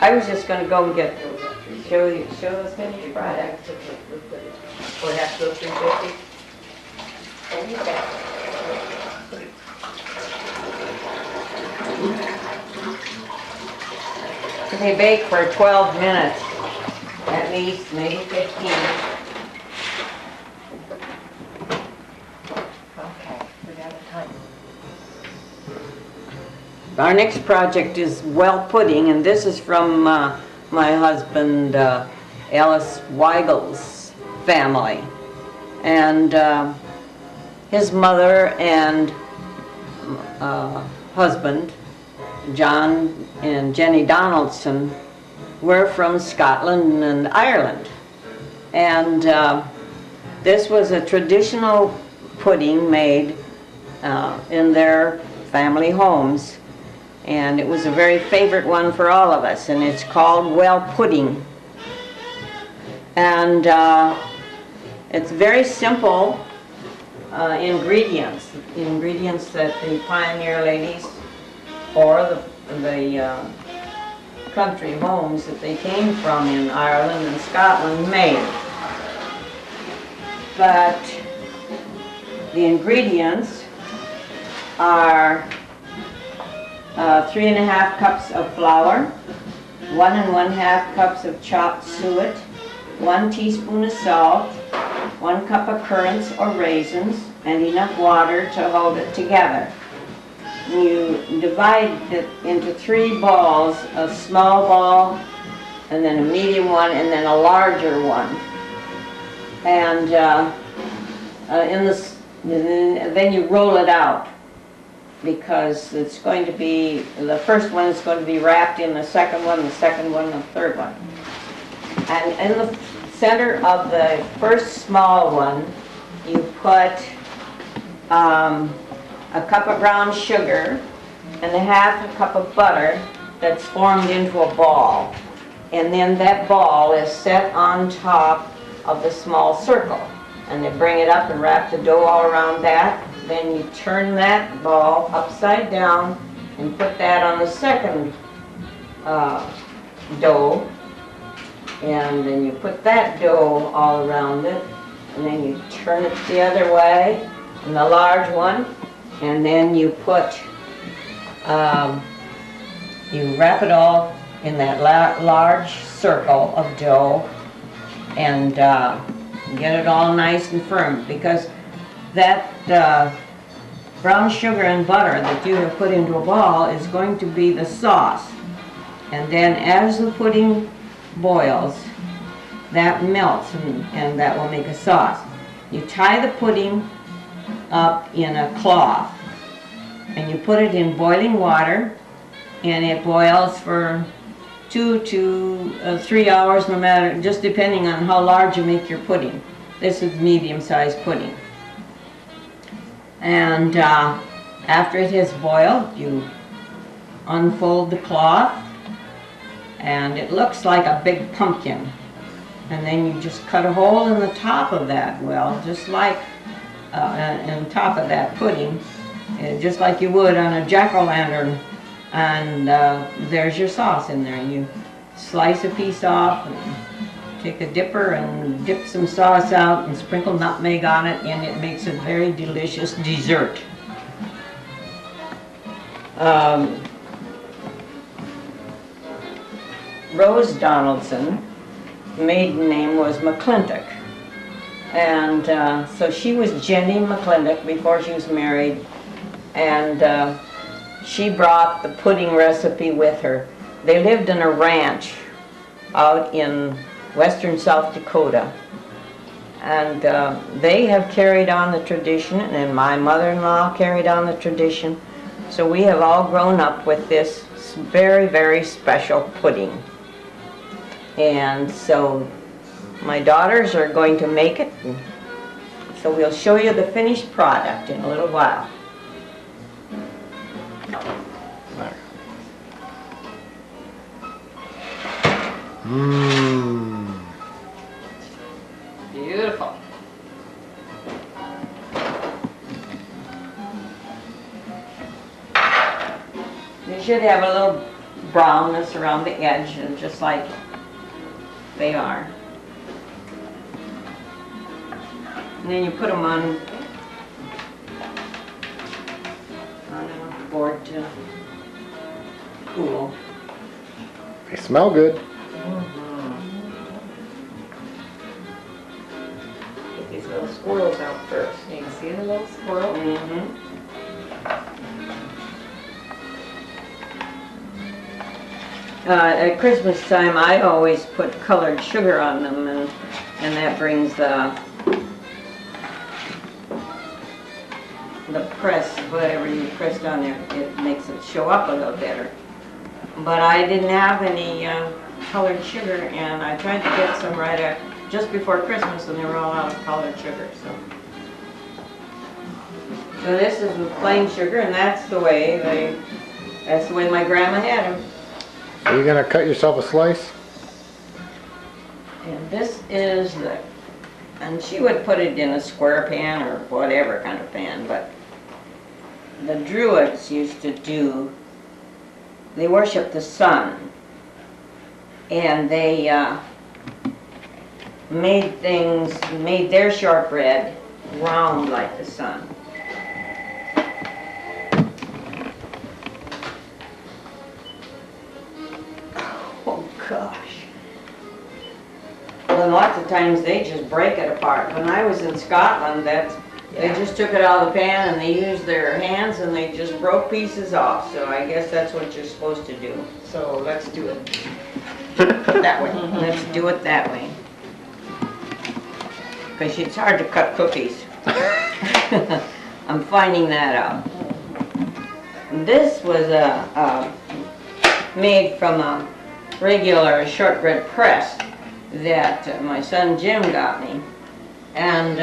I was just going to go and show the finished product. Or have to go 350? And you bet. They bake for 12 minutes, at least, maybe 15. Okay, we're down to time. Our next project is well pudding, and this is from my husband Ellis Weigel's family. And his mother and husband, John and Jenny Donaldson, were from Scotland and Ireland. And this was a traditional pudding made in their family homes. And it was a very favorite one for all of us, and it's called well pudding. And it's very simple ingredients that the pioneer ladies or the country homes that they came from in Ireland and Scotland made. But the ingredients are 3½ cups of flour, 1 1/2 cups of chopped suet, 1 teaspoon of salt, 1 cup of currants or raisins, and enough water to hold it together. You divide it into 3 balls, a small ball, and then a medium one, and then a larger one. And then you roll it out, because it's going to be, the first one is going to be wrapped in the second one, the third one. And in the center of the first small one, you put a cup of brown sugar and 1/2 cup of butter that's formed into a ball. And then that ball is set on top of the small circle. And they bring it up and wrap the dough all around that. Then you turn that ball upside down and put that on the second dough. And then you put that dough all around it. And then you turn it the other way, in the large one. And then you put, you wrap it all in that large circle of dough and get it all nice and firm, because that brown sugar and butter that you have put into a ball is going to be the sauce. And then as the pudding boils, that melts and that will make a sauce. You tie the pudding up in a cloth and you put it in boiling water, and it boils for 2 to 3 hours, no matter, just depending on how large you make your pudding. This is medium-sized pudding. And after it has boiled, you unfold the cloth, and it looks like a big pumpkin. And then you just cut a hole in the top of that, well, just like on top of that pudding, just like you would on a jack-o'-lantern. And there's your sauce in there. You slice a piece off and take a dipper and dip some sauce out and sprinkle nutmeg on it, and it makes a very delicious dessert. Rose Donaldson, maiden name was McClintock, and so she was Jenny McClintock before she was married, and she brought the pudding recipe with her. They lived in a ranch out in western South Dakota, and they have carried on the tradition, and my mother-in-law carried on the tradition, so we have all grown up with this very, very special pudding. And so my daughters are going to make it, so we'll show you the finished product in a little while. Beautiful. You should have a little brownness around the edge, and just like they are. And then you put them on a board to cool. They smell good. Get these little squirrels out first. You can see the little squirrel? Mm-hmm. At Christmas time, I always put colored sugar on them, and that brings the press, whatever you pressed on there, it makes it show up a little better. But I didn't have any colored sugar, and I tried to get some right after, just before Christmas, and they were all out of colored sugar. So this is with plain sugar, and that's the way my grandma had them. Are you gonna cut yourself a slice? And this is and she would put it in a square pan or whatever kind of pan, but the Druids used to they worshiped the sun, and they made their shortbread round like the sun. Oh gosh. Well, lots of times they just break it apart. When I was in Scotland, they just took it out of the pan and they used their hands and they just broke pieces off. So I guess that's what you're supposed to do. So let's do it that way. Let's do it that way. Because it's hard to cut cookies. I'm finding that out. This was made from a regular shortbread press that my son Jim got me, and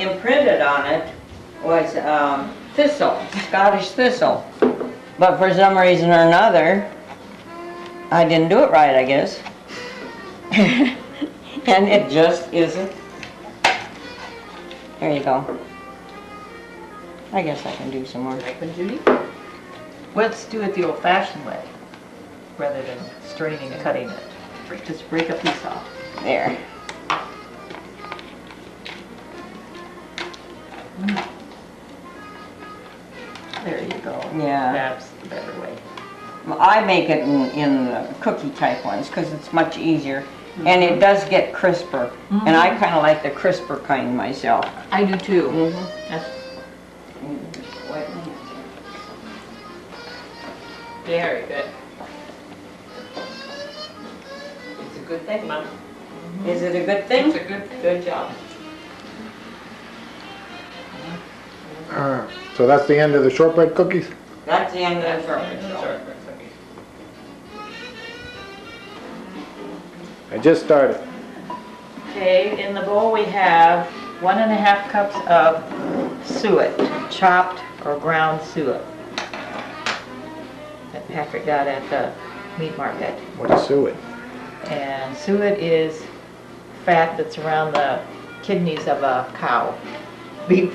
imprinted on it was thistle, Scottish thistle. But for some reason or another, I didn't do it right, I guess. And it just isn't. There you go. I guess I can do some more. Right, Judy? Let's do it the old-fashioned way, rather than straining and cutting it. Just break a piece off. There. There you go. Yeah. That's the better way. Well, I make it in the cookie type ones because it's much easier. And it does get crisper. And I kind of like the crisper kind myself. I do too. That's Very good. It's a good thing, Mom. Is it a good thing? It's a good job. So that's the end of the shortbread cookies? That's the end of the shortbread. I just started. Okay, in the bowl we have 1.5 cups of suet, chopped or ground suet, that Patrick got at the meat market. What's suet? And suet is fat that's around the kidneys of a cow. Beef.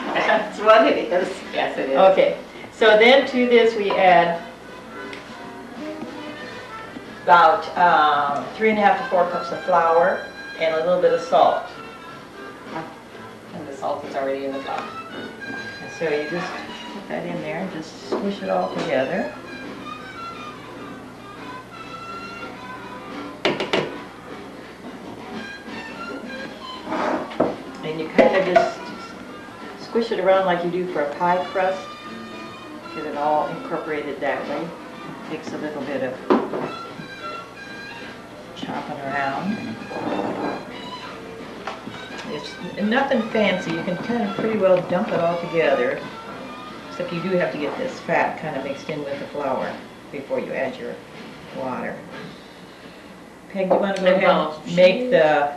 That's what it is. Yes, it is. Okay, so then to this we add about 3.5 to 4 cups of flour and a little bit of salt. And the salt is already in the flour. And so you just put that in there and just squish it all together. And you kind of just squish it around like you do for a pie crust. Get it all incorporated that way. It takes a little bit of chopping around. It's nothing fancy. You can kind of pretty well dump it all together. Except you do have to get this fat kind of mixed in with the flour before you add your water. Peg, you want to go ahead and make the...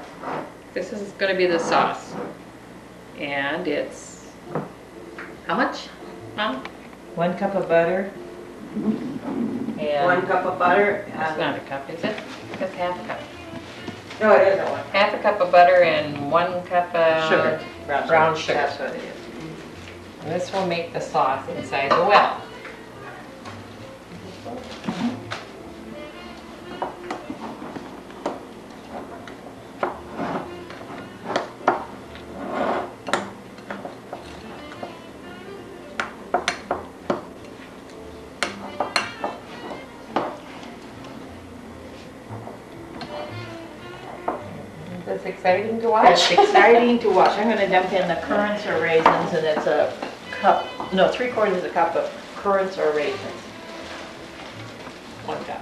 This is going to be the sauce. And it's, how much, Mom? 1 cup of butter. And 1 cup of butter. It's not a cup, is it? It's half a cup. No, it isn't one. Half a cup of butter and 1 cup of sugar. brown sugar. That's what it is. And this will make the sauce inside the well. That's exciting to watch. It's exciting to watch. I'm gonna dump in the currants or raisins, and it's a cup, no, 3/4 of a cup of currants or raisins. 1 cup.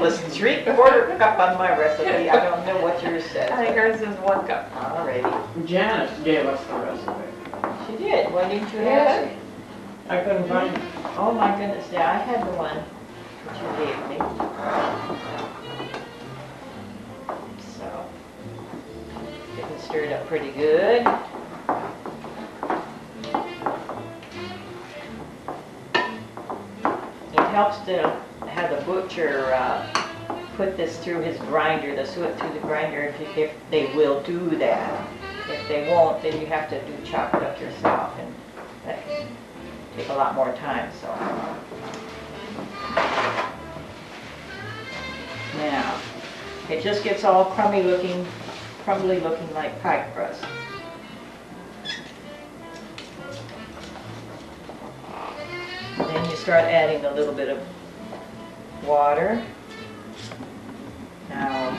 Was 3/4 cup on my recipe. I don't know what yours says. I think ours is 1 cup. Alrighty. Janice gave us the recipe. She did. Why didn't you Yeah. have it? I couldn't find it. Oh my goodness, yeah, I had the one that you gave me. So, getting stirred up pretty good. It helps to have the butcher put this through his grinder, the suet through the grinder, if they will do that. If they won't, then you have to chop it up yourself, and that can take a lot more time, so. Now, it just gets all crumbly looking like pie crust. Then you start adding a little bit of water. Now,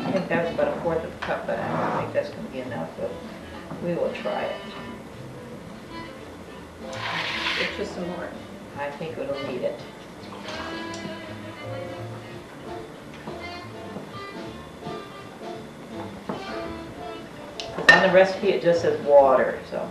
I think that was about 1/4 of a cup, but I don't think that's going to be enough, but we will try it. It's just some more. I think it'll need it. On the recipe, it just says water, so.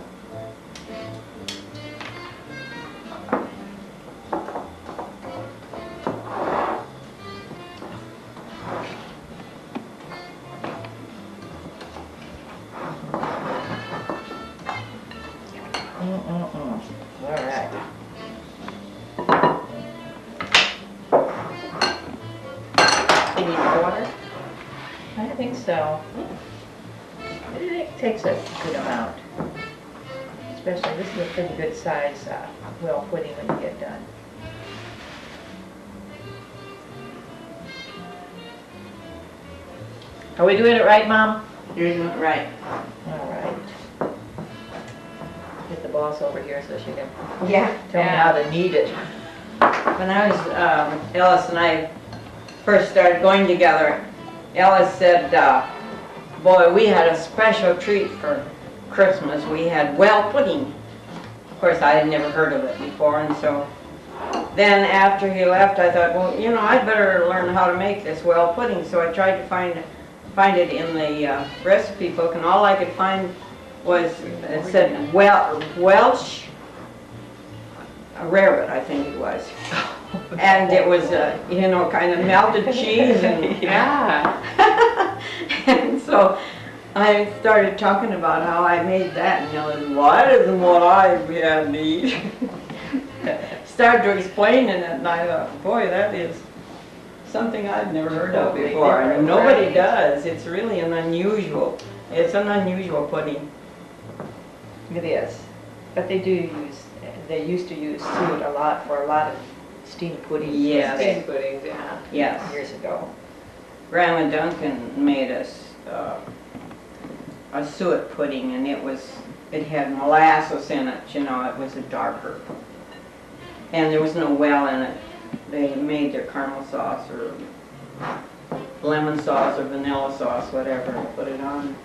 All right. You need more water? I think so. It takes a good amount. Especially, this is a pretty good size well pudding when you get done. Are we doing it right, Mom? You're doing it right. All right. Get the boss over here so she can Yeah. tell me how to knead it. When I was, Ellis and I first started going together, Ellis said, boy, we had a special treat for Christmas. We had well pudding. Of course, I had never heard of it before, and so then after he left, I thought, well, you know, I'd better learn how to make this well pudding. So I tried to find it in the recipe book, and all I could find was, it said Welsh rarebit, I think it was. And it was, you know, kind of melted cheese and Yeah. and so I started talking about how I made that, and Ellis, well, that isn't what I had to eat. Started to explain it, and I thought, boy, that is something I've never heard of Totally before. different, And nobody right? does. It's really an unusual pudding. It is. But they used to use suet a lot for a lot of steamed puddings. Yes. Steamed puddings, yeah. Yes. Years ago. Grandma Duncan made us a suet pudding, and it had molasses in it, you know, it was a darker. And there was no well in it. They made their caramel sauce or lemon sauce or vanilla sauce, whatever, and put it on.